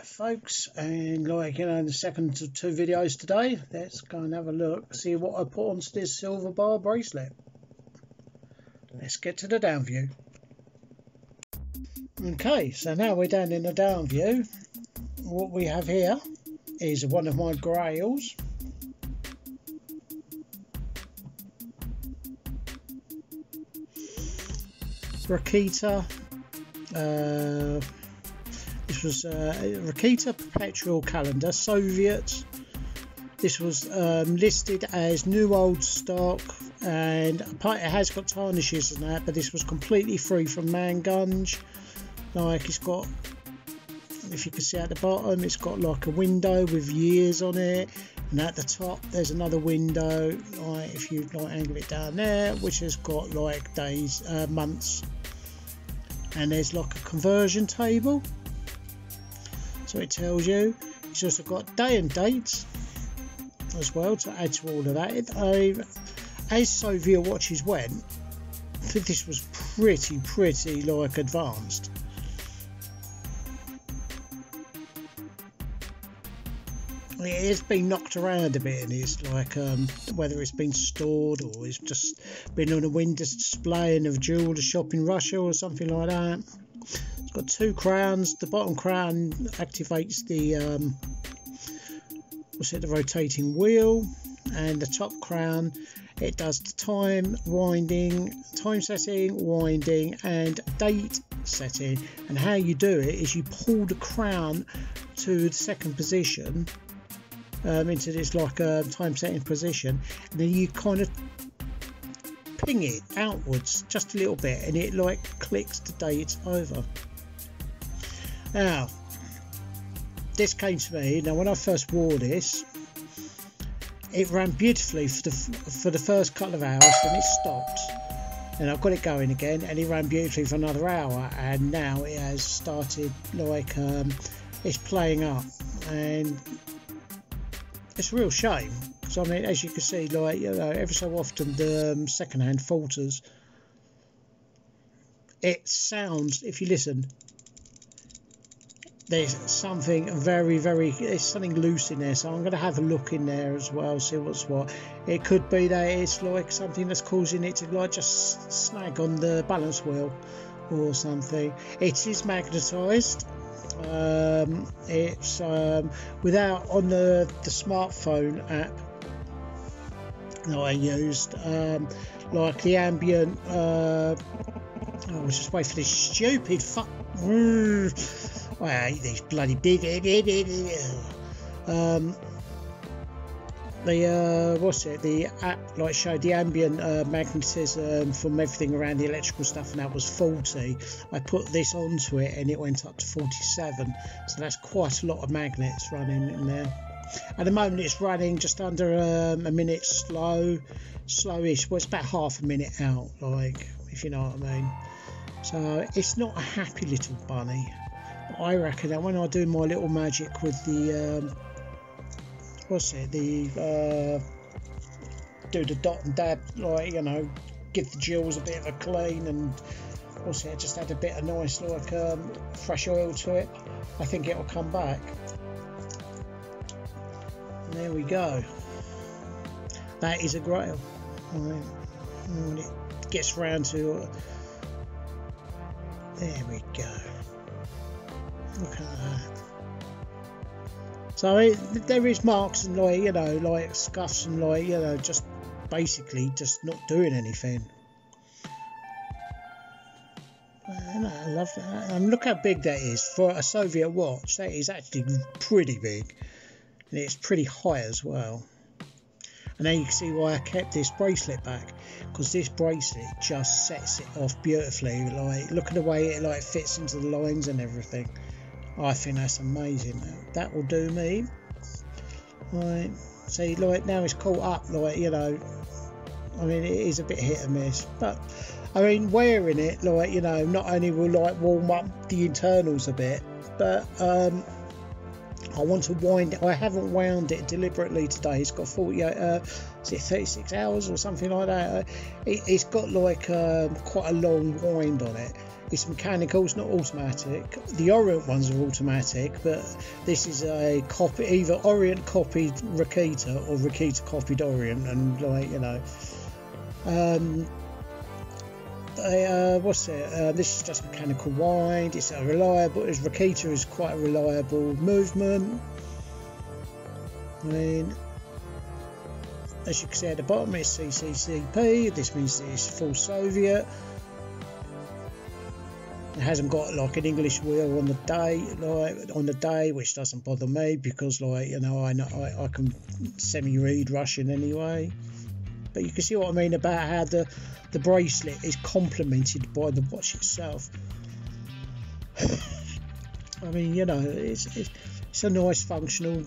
folks, and in the second of two videos today, let's go and have a look, see what I put onto this silver bar bracelet. Let's get to the down view. Okay, so now we're down in the down view. What we have here is one of my grails. Raketa. This was Raketa Perpetual calendar, Soviet. This was listed as new old stock, and it has got tarnishes and that, but this was completely free from mangunge. Like, it's got, if you can see at the bottom, it's got like a window with years on it, and at the top there's another window, like if you angle it down there, which has got like days, months, and there's like a conversion table, so it tells you. It's also got day and dates as well to add to all of that. As Soviet watches went, I think this was pretty like advanced. It's been knocked around a bit in this, like whether it's been stored or it's just been on a window display in a jeweler shop in Russia or something like that. It's got two crowns. The bottom crown activates the the rotating wheel, and the top crown, it does the time setting, winding, and date setting. And how you do it is you pull the crown to the second position, into this like a time setting position, and then you kind of ping it outwards just a little bit, and it like clicks the date over. Now, this came to me. Now, when I first wore this, it ran beautifully for the first couple of hours, then it stopped, and I got it going again, and it ran beautifully for another hour, and now it has started like it's playing up, and it's a real shame, because I mean, as you can see, like, every so often the second hand falters. It sounds, if you listen, there's something there's something loose in there, so I'm going to have a look in there as well, see what's what. It could be that it's like something that's causing it to like just snag on the balance wheel or something. It is magnetised. It's without, on the smartphone app that I used, like the ambient, I was just waiting for this stupid fuck. I hate these bloody big the app like showed the ambient magnetism from everything around the electrical stuff, and that was 40. I put this onto it and it went up to 47, so that's quite a lot of magnets running in there. At the moment it's running just under a minute slowish. Well, it's about half a minute out, like, if you know what I mean. So it's not a happy little bunny. I reckon that when I do my little magic with the do the dot and dab, like, give the jewels a bit of a clean, and just add a bit of nice like fresh oil to it, I think it'll come back. And there we go. That is a grail. Right. When it gets round to there we go. Look at that. So there is marks and like scuffs and like just basically just not doing anything. I love that. And look how big that is for a Soviet watch. That is actually pretty big, and it's pretty high as well. And now you can see why I kept this bracelet back, because this bracelet just sets it off beautifully. Like, look at the way it like fits into the lines and everything. I think that's amazing. That will do me. Right, see, like, now it's caught up, like, I mean, it is a bit hit and miss, but I mean, wearing it, like, not only will like warm up the internals a bit, but I want to wind it. I haven't wound it deliberately today. It's got 36 hours or something like that. It's got like quite a long wind on it, It's mechanical, it's not automatic. The Orient ones are automatic, but this is a copy, either Orient copied Raketa or Raketa copied Orient, and like, you know, what's it? This is just mechanical wind. It's a reliable. As Raketa is quite a reliable movement. I mean, as you can see at the bottom, it's CCCP. This means it's full Soviet. It hasn't got like an English wheel on the day, which doesn't bother me because, like, you know, I can semi-read Russian anyway. But you can see what I mean about how the bracelet is complemented by the watch itself. I mean, you know, it's a nice functional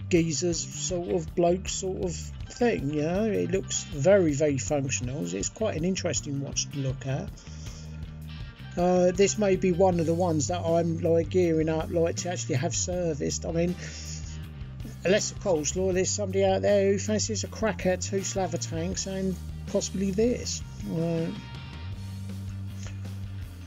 geezer's sort of bloke sort of thing, you know. It looks very, very functional. It's quite an interesting watch to look at. This may be one of the ones that I'm like gearing up like to actually have serviced. I mean, unless of course, Lord, there's somebody out there who fancies a crack at 2 Slava tanks and possibly this. I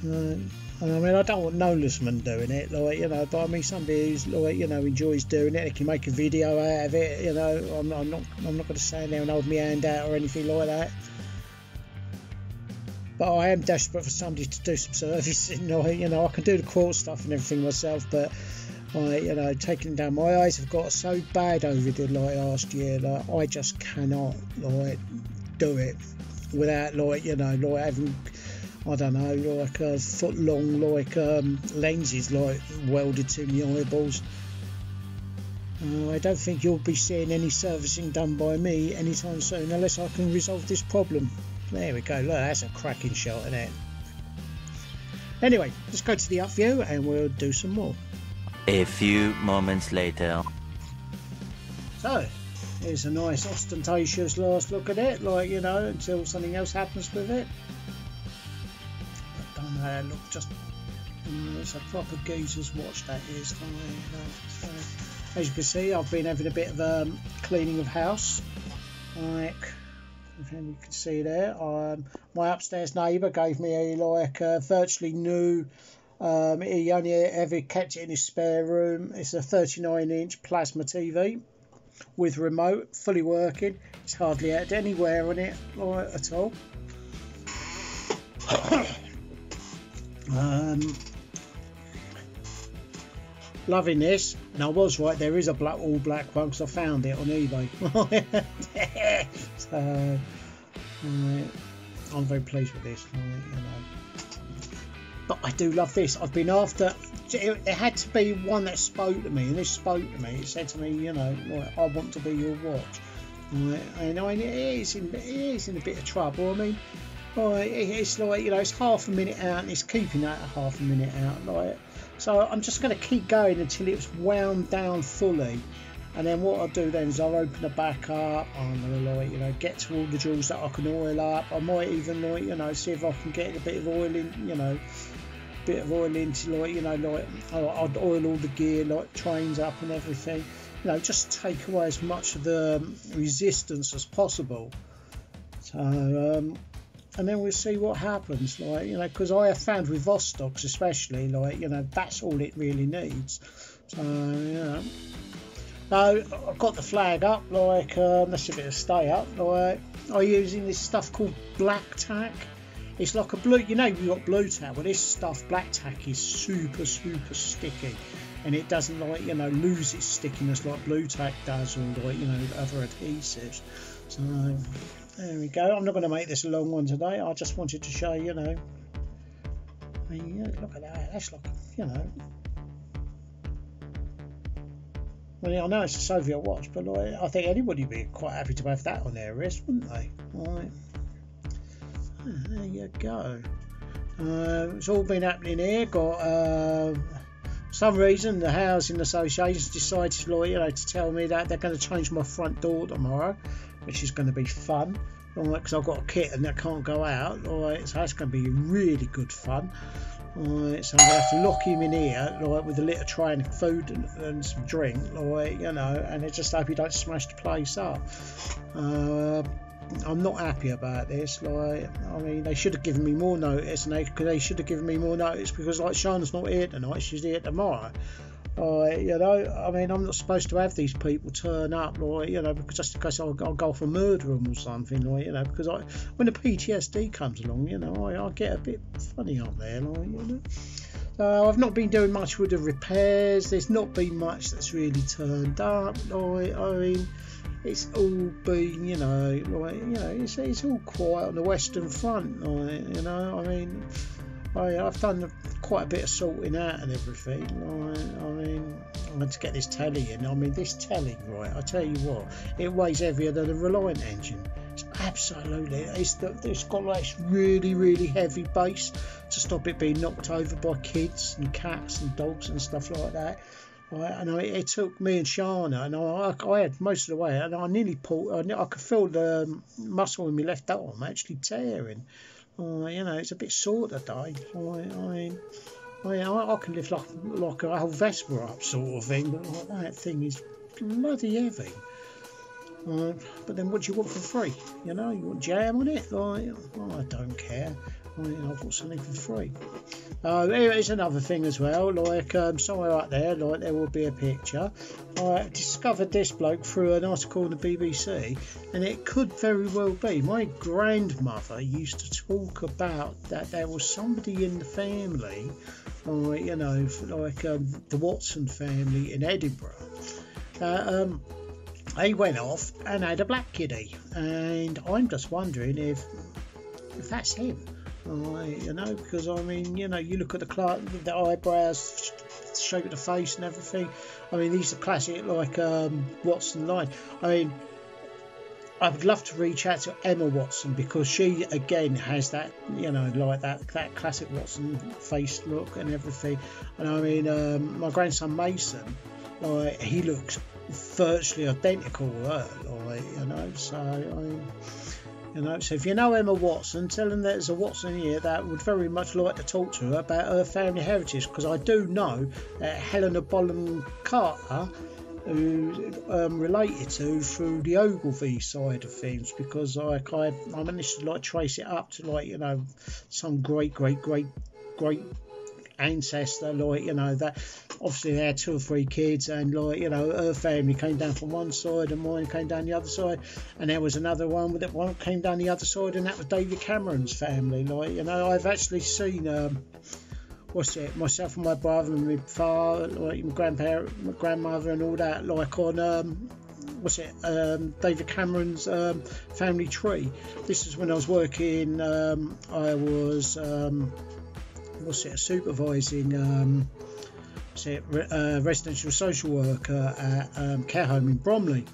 mean, I don't want Nolasman doing it, like, you know, but I mean somebody who's like, you know, enjoys doing it. They can make a video out of it, you know. I'm not going to stand there and hold my hand out or anything like that. But I am desperate for somebody to do some servicing. Like, you know, I can do the quartz stuff and everything myself, but you know, taking down my eyes have got so bad over the last year. Like, I just cannot like do it without like, you know, like having, I don't know, like a foot long like lenses like welded to my eyeballs. I don't think you'll be seeing any servicing done by me anytime soon unless I can resolve this problem. There we go, look, that's a cracking shot, isn't it? Anyway, let's go to the up view and we'll do some more. A few moments later. So, here's a nice ostentatious last look at it, like, you know, until something else happens with it. I don't know how it looks, just, it's a proper geezer's watch that is. So, as you can see, I've been having a bit of cleaning of house, like, you can see there. My upstairs neighbour gave me a virtually new, he only ever kept it in his spare room. It's a 39-inch plasma TV with remote, fully working. It's hardly had any wear on it at all. Loving this, and I was right, there is a all black one because I found it on eBay. So I'm very pleased with this, you know. But I do love this. I've been after it had to be one that spoke to me, and this spoke to me. It said to me, you know, like, I want to be your watch. And it is in a bit of trouble. I mean, it's like, you know, it's half a minute out and it's keeping that half a minute out, like. So I'm just going to keep going until it's wound down fully, and then what I'll do then is I'll open the back up. I'm going to, like, you know, get to all the jewels that I can oil up. I might even, like, you know, see if I can get a bit of oil in, you know, into, like, you know, like I'd oil all the gear, like trains up and everything, you know, just take away as much of the resistance as possible. So and then we'll see what happens, like, you know, because I have found with Vostoks especially, like, you know, that's all it really needs. So, you know. Now, I've got the flag up, like, that's a bit of stay up, like, I'm using this stuff called black tack. It's like a blue, you know, you've got blue tack, well, this stuff, black tack, is super, super sticky. And it doesn't, like, you know, lose its stickiness like blue tack does, or, like, you know, other adhesives. So there we go. I'm not going to make this a long one today. I just wanted to show, you know. I mean, yeah, look at that. That's like, you know. Well, I know it's a Soviet watch, but, like, I think anybody would be quite happy to have that on their wrist, wouldn't they? Right. There you go. It's all been happening here. Got for some reason the housing association decided, like, you know, to tell me that they're going to change my front door tomorrow, which is going to be fun, because I've got a kitten that can't go out, so that's going to be really good fun. So I'm going to have to lock him in here, like, with a little tray and food and some drink, like, you know, and I just hope he don't smash the place up. I'm not happy about this. Like, I mean, they should have given me more notice, and they should have given me more notice, because like Shana's not here tonight, she's here tomorrow. You know, I mean, I'm not supposed to have these people turn up, like, you know, because just in case I'll go off and murder them or something, like, you know, because when the PTSD comes along, you know, I get a bit funny up there, like, you know. So I've not been doing much with the repairs. There's not been much that's really turned up. Like, I mean, it's all been, you know, like, you know, it's all quiet on the Western Front, like, you know. I mean, I've done quite a bit of sorting out and everything. I mean, I had to get this telly in. I mean, this telly, right, I tell you what, it weighs heavier than a Reliant engine. It's absolutely, it's got like this really, really heavy base to stop it being knocked over by kids and cats and dogs and stuff like that. Right, and it took me and Shana, and I had most of the way, and I nearly pulled. I could feel the muscle in my left arm actually tearing. You know, it's a bit sore today. I can lift like a whole Vespa up, sort of thing, but like, that thing is bloody heavy. But then what do you want for free? You know, you want jam on it? Like, I don't care. I've got something for free. Here's another thing as well, like somewhere up there, like there will be a picture. I discovered this bloke through an article in the BBC, and it could very well be. My grandmother used to talk about that there was somebody in the family, you know, like the Watson family in Edinburgh. They went off and had a black kiddie, and I'm just wondering if that's him. You know, because I mean, you know, you look at the eyebrows, shape of the face and everything. I mean, these are classic, like Watson line. I mean, I would love to reach out to Emma Watson, because she again has that, you know, like that classic Watson face look and everything. And I mean, my grandson Mason, like, he looks virtually identical to her, like, you know. So I mean, you know, so if you know Emma Watson, tell them there's a Watson here that would very much like to talk to her about her family heritage, because I do know that Helena Bonham Carter, who related to through the Ogilvy side of things, because I managed to like trace it up to, like, you know, some great ancestor, like, you know, that obviously they had 2 or 3 kids, and like, you know, her family came down from one side and mine came down the other side, and there was another one that one came down the other side, and that was David Cameron's family. Like, you know, I've actually seen myself and my brother and my father, like my grandmother and all that, like on David Cameron's family tree. This is when I was working, I was supervising residential social worker at care home in Bromley,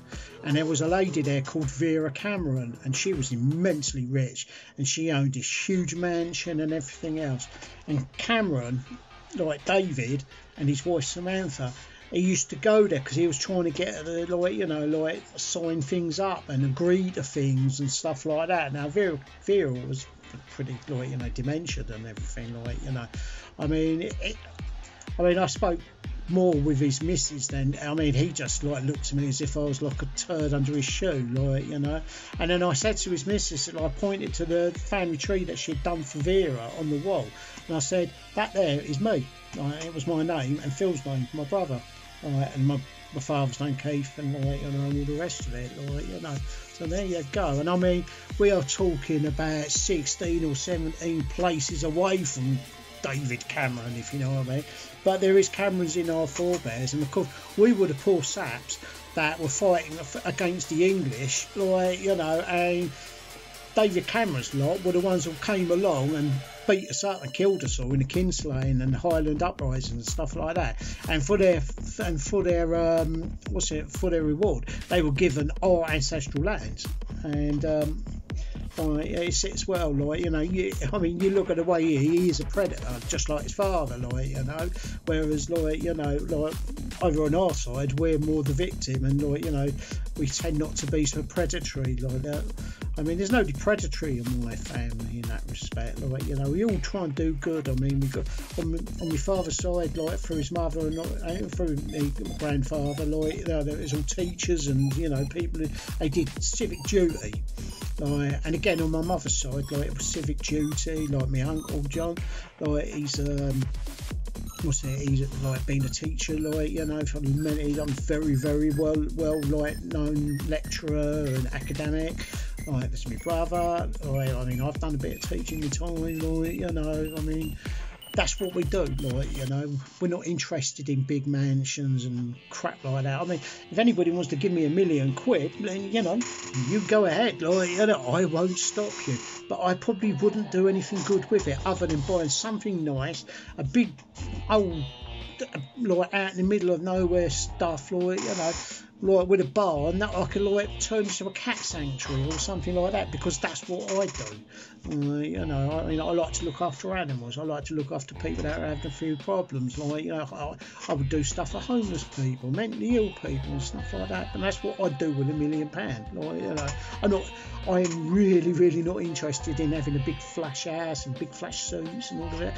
and there was a lady there called Vera Cameron, and she was immensely rich, and she owned this huge mansion and everything else. And Cameron, like David and his wife Samantha, he used to go there because he was trying to get like, you know, like sign things up and agree to things and stuff like that. Now Vera was pretty, like, you know, dementia and everything, like, you know. I mean, I spoke more with his missus than, I mean, he just like looked at me as if I was like a turd under his shoe, like, you know. And then I said to his missus, and I pointed to the family tree that she'd done for Vera on the wall, and I said, that there is me. Like, it was my name and Phil's name, my brother, and my father's name Keith, and like, you know, all the rest of it, like, you know. So there you go. And I mean, we are talking about 16 or 17 places away from David Cameron, if you know what I mean. But there is Camerons in our forebears, and of course we were the poor saps that were fighting against the English, like, you know, and David Cameron's lot were the ones who came along and beat us up and killed us all in the Kinslaying and the Highland uprising and stuff like that. And for their reward, they were given our ancestral lands. And it's well, like, you know, I mean, you look at the way he is a predator, just like his father, like, you know. Whereas, like, you know, like over on our side, we're more the victim, and like, you know, we tend not to be so predatory like that. I mean, there's nobody predatory in my family in that respect. Like, you know, we all try and do good. I mean, we got on my father's side, like through his mother and through my grandfather, like, you know, there was all teachers and, you know, people who, they did civic duty. Like, and again on my mother's side, like it was civic duty. Like my uncle John, like he's he's like been a teacher, like, you know, for many. He's a very well like known lecturer and academic. Like, that's my brother. Like, I mean, I've done a bit of teaching in time, like, you know, I mean, that's what we do, like, you know. We're not interested in big mansions and crap like that. I mean, if anybody wants to give me £1 million, then, you know, you go ahead, like, you know, I won't stop you. But I probably wouldn't do anything good with it other than buying something nice, a big old, like, out in the middle of nowhere stuff, like, you know, like with a bar, and that I could like turn into a cat sanctuary or something like that, because that's what I do. You know, I mean, I like to look after animals. I like to look after people that are having a few problems. Like, you know, I would do stuff for homeless people, mentally ill people, and stuff like that. And that's what I do with £1 million. Like, you know, I'm really not interested in having a big flash house and big flash suits and all of that.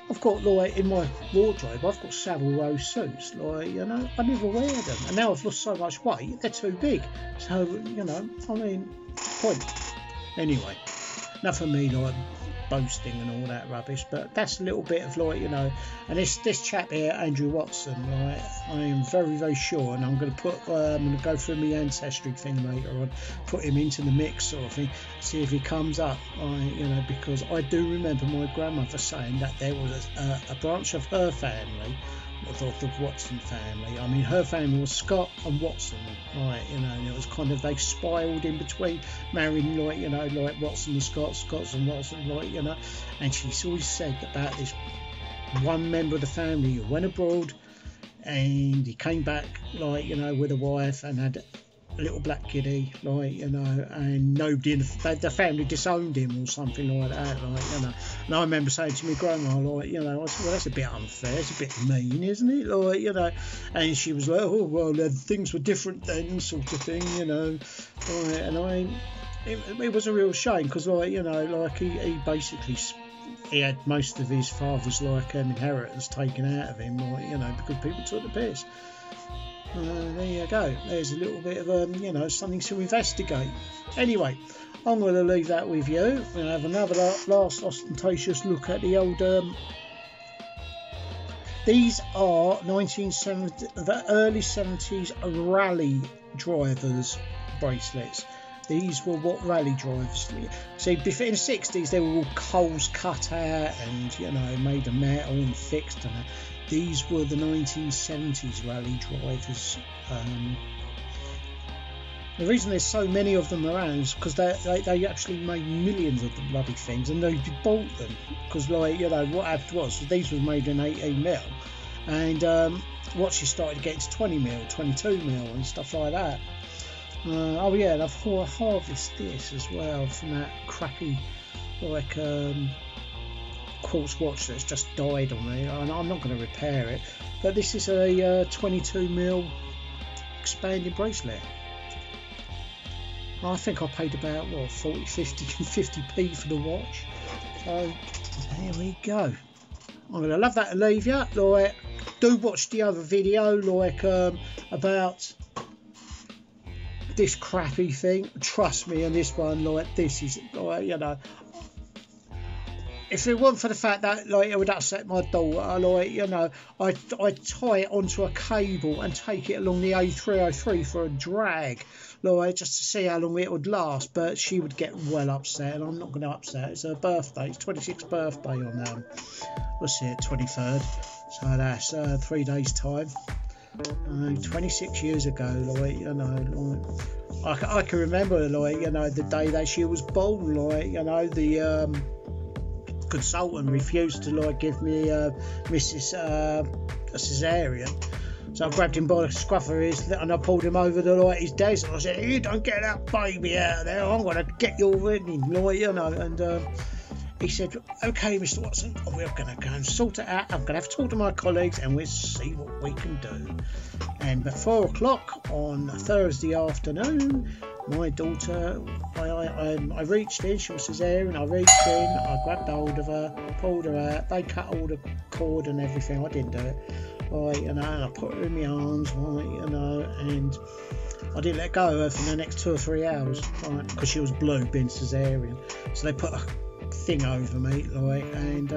I've got, like, in my wardrobe, I've got Savile Row suits, like, you know, I never wear them. And now I've lost so much weight, they're too big. So, you know, I mean, point. Anyway, enough of me, like, boasting and all that rubbish, but that's a little bit of, like, you know, and this chap here, Andrew Watson, like, I am very sure, and I'm going to go through my ancestry thing later on, put him into the mix sort of thing, see if he comes up, you know, because I do remember my grandmother saying that there was a branch of her family, the Watson family. I mean, her family was Scott and Watson, right, you know, and it was kind of, they spiraled in between, marrying, like, you know, like Watson and Scott, Scots and Watson, like, you know. And she's always said about this one member of the family who went abroad and he came back, like, you know, with a wife and had a little black kitty, like, you know, and nobody in the family disowned him or something like that, like, you know. And I remember saying to my grandma, like, you know, I said, well, that's a bit unfair, it's a bit mean, isn't it, like, you know. And she was like, oh, well, things were different then, sort of thing, you know. And it was a real shame, because, like, you know, like, he basically, he had most of his father's, like, inheritance taken out of him, like, you know, because people took the piss. There you go. There's a little bit of, you know, something to investigate. Anyway, I'm going to leave that with you. We're going to have another last ostentatious look at the old... these are the early 70s rally drivers bracelets. These were what rally drivers... See, in the 60s, they were all coals cut out and, you know, made of metal and fixed and that. These were the 1970s rally drivers. The reason there's so many of them around is because they actually made millions of the bloody things, and they bought them because, like, you know, what happened was these were made in 18mm, and watches started getting to 20mm, 22mm, and stuff like that. Oh yeah, and I've harvested this as well from that crappy, like, quartz watch that's just died on me, and I'm not going to repair it, but this is a 22mm expanded bracelet. I think I paid about, what, 40, 50p for the watch, so there we go. I'm going to love that to leave you. Like, do watch the other video, like, about this crappy thing. Trust me on this one, like, this is, like, you know, if it weren't for the fact that, like, it would upset my daughter, like, you know, I'd tie it onto a cable and take it along the A303 for a drag, like, just to see how long it would last, but she would get well upset, and I'm not going to upset her. It's her birthday, it's 26th birthday on, what's it, 23rd, so that's 3 days time. 26 years ago, like, you know, like, I can remember, like, you know, the day that she was born, like, you know, the consultant refused to, like, give me a cesarean, so I grabbed him by the scruff of his and I pulled him over to, like, his desk, and I said, you don't get that baby out of there, I'm going to get your wedding, like, you know. And he said, okay, Mr. Watson, we're going to go and sort it out, I'm going to have to talk to my colleagues and we'll see what we can do. And at 4 o'clock on Thursday afternoon, my daughter, I reached in, she was cesarean, I reached in, I grabbed hold of her, pulled her out, they cut all the cord and everything, I didn't do it, right, you know, and I put her in my arms, right, you know, and I didn't let go of her for the next 2 or 3 hours, right, because she was blue, being cesarean. So they put a thing over me, like, and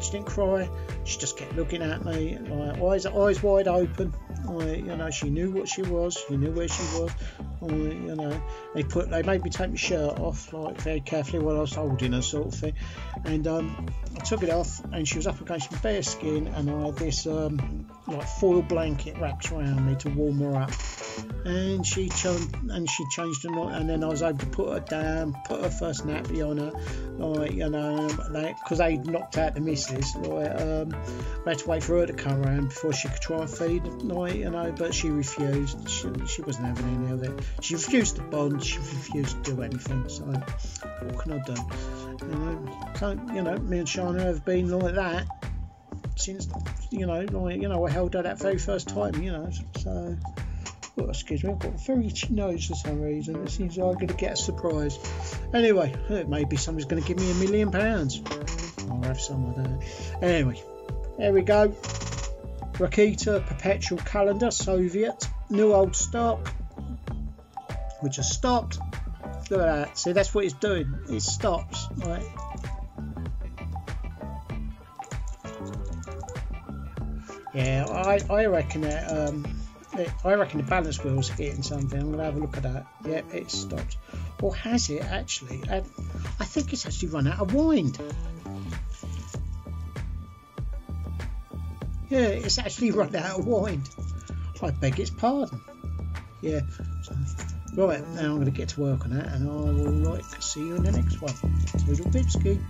she didn't cry. She just kept looking at me, like, eyes wide open. Like, you know, she knew what she was. She knew where she was. You know, they made me take my shirt off, like, very carefully while I was holding her, sort of thing. And I took it off, and she was up against my bare skin, and I had this like foil blanket wrapped around me to warm her up. And she changed the night, and then I was able to put her down, put her first nappy on her, like, you know, because they knocked out the missus, like, I had to wait for her to come around before she could try and feed, like, you know, but she refused. She wasn't having any of it. She refused to bond. She refused to do anything. So what can I do? You know, so, you know, me and Shana have been like that since, you know, like, you know, I held her that very first time, you know, so. Oh, excuse me, I've got a very itchy nose for some reason. It seems like I'm going to get a surprise. Anyway, maybe somebody's going to give me £1 million. I'll have some of that. Anyway, there we go. Raketa Perpetual calendar, Soviet, new old stock, which has stopped. Look at that. See, that's what it's doing. It stops. Right. Yeah, I reckon that. I reckon the balance wheel's hitting something. I'm going to have a look at that. Yep, it stopped. Or has it actually? I think it's actually run out of wind. Yeah, it's actually run out of wind. I beg its pardon. Yeah. So, right, now I'm going to get to work on that, and I will see you in the next one. Toodle Bibski.